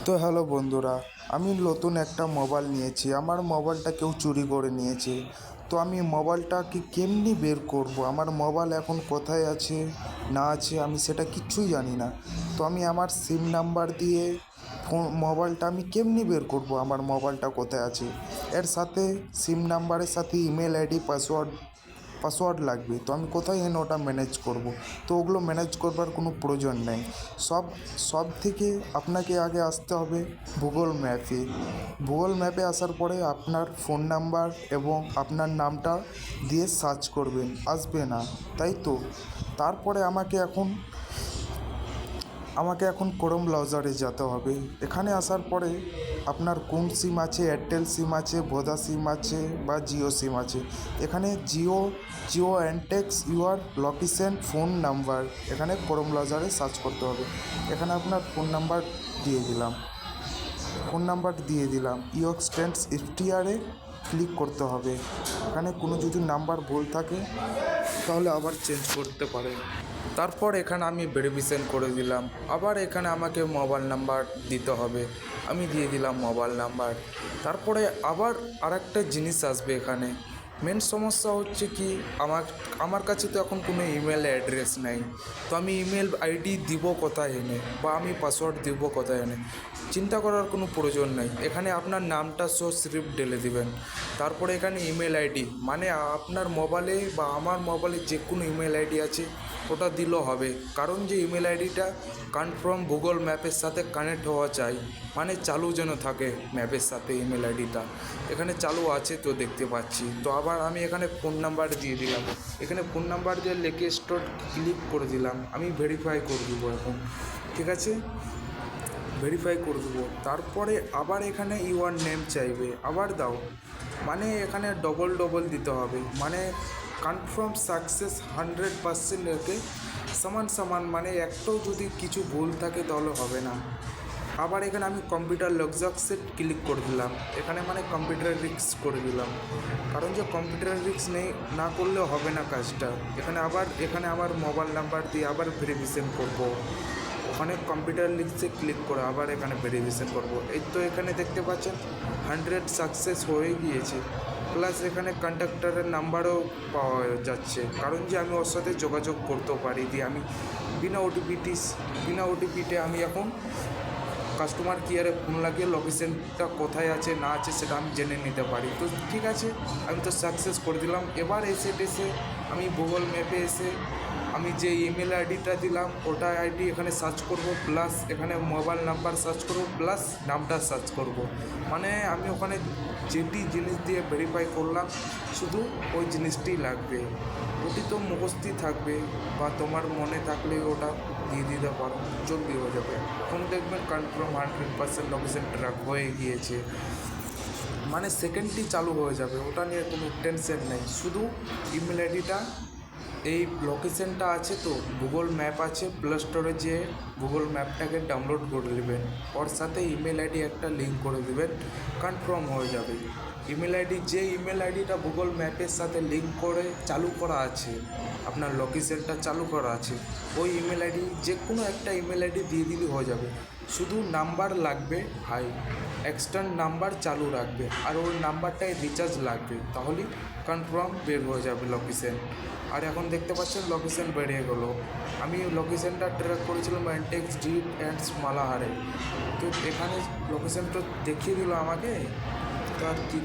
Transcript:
তো হ্যালো বন্ধুরা, আমি নতুন একটা মোবাইল নিয়েছি। আমার মোবাইলটা কেউ চুরি করে নিয়েছে। তো আমি মোবাইলটাকে কেমনি বের করব? আমার মোবাইল এখন কোথায় আছে না আছে আমি সেটা কিচ্ছুই জানি না। তো আমি আমার সিম নাম্বার দিয়ে মোবাইলটা আমি কেমনি বের করব আমার মোবাইলটা কোথায় আছে? এর সাথে সিম নাম্বারের সাথে ইমেল আইডি পাসওয়ার্ড লাগবে। তো আমি কোথায় এনে ওটা ম্যানেজ করব? তো ওগুলো ম্যানেজ করবার কোনো প্রয়োজন নেই। সব থেকে আপনাকে আগে আসতে হবে গুগল ম্যাপে আসার পরে আপনার ফোন নাম্বার এবং আপনার নামটা দিয়ে সার্চ করবেন, আসবে না, তাই তো? তারপরে আমাকে এখন ক্রোম ব্রাউজারে যেতে হবে। এখানে আসার পরে আপনার কোন সিম আছে, এয়ারটেল সিম আছে, ভোডা সিম আছে বা জিও সিম আছে। এখানে জিও অ্যান্টেক্স ইউর লোকেশন ফোন নাম্বার, এখানে ক্রোম ব্রাউজারে সার্চ করতে হবে। এখানে আপনার ফোন নাম্বার দিয়ে দিলাম ইয়ক স্ট্যান্ডস এফটিআরে ক্লিক করতে হবে। এখানে কোনো যদি নাম্বার ভুল থাকে তাহলে আবার চেঞ্জ করতে পারেন। তারপর এখানে আমি ভেরিফিকেশন করে দিলাম। আবার এখানে আমাকে মোবাইল নাম্বার দিতে হবে, আমি দিয়ে দিলাম মোবাইল নাম্বার। তারপরে আবার আরেকটা জিনিস আসবে এখানে। মেন সমস্যা হচ্ছে কি, আমার কাছে তো এখন কোনো ইমেল অ্যাড্রেস নেই। তো আমি ইমেল আইডি দিব কোথায় এনে, বা আমি পাসওয়ার্ড দিব কোথায় এনে? চিন্তা করার কোনো প্রয়োজন নেই। এখানে আপনার নামটা সিরিফ ঢেলে দিবেন। তারপরে এখানে ইমেল আইডি, মানে আপনার মোবাইলে বা আমার মোবাইলে যে কোনো ইমেল আইডি আছে ওটা দিলেও হবে। কারণ যে ইমেল আইডিটা কনফার্ম গুগল ম্যাপের সাথে কানেক্ট হওয়া চাই, মানে চালু যেন থাকে ম্যাপের সাথে ইমেল আইডিটা। এখানে চালু আছে তো দেখতে পাচ্ছি। তো আবার আমি এখানে ফোন নাম্বার দিয়ে দিলাম। এখানে ফোন নাম্বার দিয়ে লিখে স্টোর ক্লিক করে দিলাম। আমি ভেরিফাই করে দেবো এখন, ঠিক আছে? ভেরিফাই করে দেবো। তারপরে আবার এখানে ইউর নেম চাইবে, আবার দাও। মানে এখানে ডবল দিতে হবে, মানে কনফার্ম সাকসেস 100% রেখে সমান, মানে একটাও যদি কিছু ভুল থাকে তাহলে হবে না। আবার এখানে আমি কম্পিউটার লকজকসে ক্লিক করে দিলাম। এখানে মানে কম্পিউটার রিস্ক করে দিলাম, কারণ যে কম্পিউটার রিস্ক না করলেও হবে না কাজটা। এখানে আবার মোবাইল নাম্বার দিয়ে আবার ভেরিফিকেশন করবো। ওখানে কম্পিউটার লিঙ্কসে ক্লিক করে আবার এখানে ভেরিফিকেশন করব। এই তো এখানে দেখতে পাচ্ছেন 100 সাকসেস হয়ে গিয়েছে। প্লাস এখানে কন্ট্যাক্টরের নাম্বারও পাওয়া যাচ্ছে, কারণ যে আমি ওর সাথে যোগাযোগ করতেও পারি। দিয়ে আমি বিনা ওটিপিতে আমি এখন কাস্টমার কেয়ারে ফোন লাগিয়ে লোকেশনটা কোথায় আছে না আছে সেটা আমি জেনে নিতে পারি। তো ঠিক আছে, আমি তো সাকসেস করে দিলাম। এবার এসে আমি গুগল ম্যাপে এসে আমি যে ইমেল আইডিটা দিলাম ওটা আইডি এখানে সার্চ করব, প্লাস এখানে মোবাইল নাম্বার সার্চ করব, প্লাস নামটা সার্চ করব। মানে আমি ওখানে যেটি জিনিস দিয়ে ভেরিফাই করলাম শুধু ওই জিনিসটি লাগবে। ওটি তো মুখস্থই থাকবে, বা তোমার মনে থাকলে ওটা দিয়ে দিতে পারো, জলদি হয়ে যাবে। এখন দেখবেন কনফার্ম 100% লোকেশন ট্র্যাক হয়ে গিয়েছে, মানে সেকেন্ডটি চালু হয়ে যাবে। ওটা নিয়ে কোনো টেনশন নেই। শুধু ইমেল আইডিটা, এই লোকেশনটা আছে তো গুগল ম্যাপ আছে, প্লে স্টোরে যেয়ে গুগল ম্যাপটাকে ডাউনলোড করে নেবেন। ওর সাথে ইমেল আইডি একটা লিঙ্ক করে দেবেন, কনফার্ম হয়ে যাবে। যে ইমেল আইডিটা গুগল ম্যাপের সাথে লিঙ্ক করে চালু করা আছে, আপনার লোকেশনটা চালু করা আছে, ওই ইমেল আইডি যে কোনো একটা ইমেল আইডি দিয়ে দিলে হয়ে যাবে। শুধু নাম্বার লাগবে হাই, এক্সটার্ন নাম্বার চালু রাখবে, আর ওই নাম্বারটায় রিচার্জ লাগবে, তাহলেই কনফার্ম বের হয়ে যাবে লোকেশন। আর এখন দেখতে পাচ্ছেন লোকেশন বেরিয়ে গেলো। আমি লোকেশনটা ট্র্যাক করেছিলাম অ্যান্টেক্স ডিপ অ্যান্ডস মালাহারে। তো এখানে লোকেশনটা দেখিয়ে দিল আমাকে। তো আর কী